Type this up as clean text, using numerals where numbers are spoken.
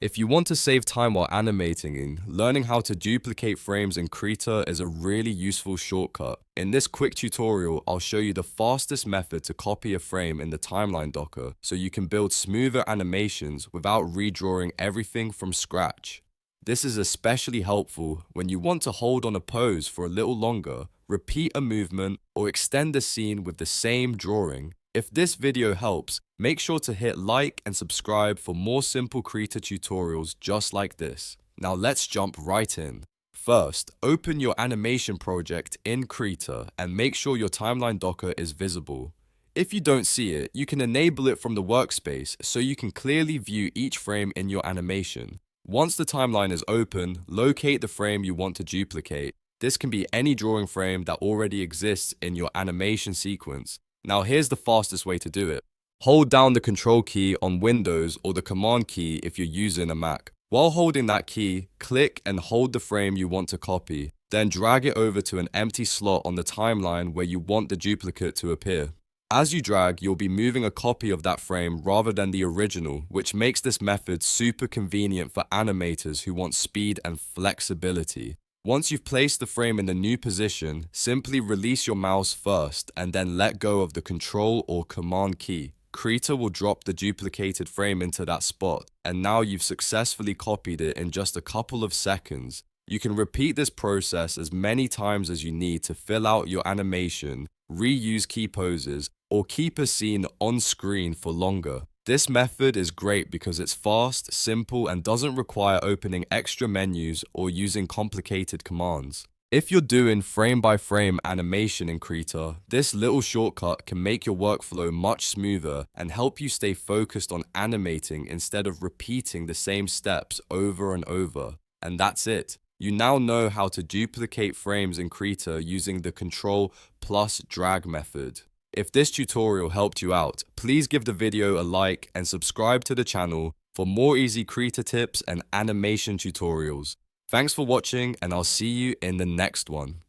If you want to save time while animating, learning how to duplicate frames in Krita is a really useful shortcut. In this quick tutorial, I'll show you the fastest method to copy a frame in the timeline docker so you can build smoother animations without redrawing everything from scratch. This is especially helpful when you want to hold on a pose for a little longer, repeat a movement, or extend a scene with the same drawing. If this video helps, make sure to hit like and subscribe for more simple Krita tutorials just like this. Now let's jump right in. First, open your animation project in Krita and make sure your timeline docker is visible. If you don't see it, you can enable it from the workspace so you can clearly view each frame in your animation. Once the timeline is open, locate the frame you want to duplicate. This can be any drawing frame that already exists in your animation sequence. Now here's the fastest way to do it. Hold down the Ctrl key on Windows or the Command key if you're using a Mac. While holding that key, click and hold the frame you want to copy. Then drag it over to an empty slot on the timeline where you want the duplicate to appear. As you drag, you'll be moving a copy of that frame rather than the original, which makes this method super convenient for animators who want speed and flexibility. Once you've placed the frame in the new position, simply release your mouse first and then let go of the Ctrl or Command key. Krita will drop the duplicated frame into that spot, and now you've successfully copied it in just a couple of seconds. You can repeat this process as many times as you need to fill out your animation, reuse key poses, or keep a scene on screen for longer. This method is great because it's fast, simple, and doesn't require opening extra menus or using complicated commands. If you're doing frame-by-frame animation in Krita, this little shortcut can make your workflow much smoother and help you stay focused on animating instead of repeating the same steps over and over. And that's it. You now know how to duplicate frames in Krita using the Ctrl plus drag method. If this tutorial helped you out, please give the video a like and subscribe to the channel for more easy Krita tips and animation tutorials. Thanks for watching, and I'll see you in the next one.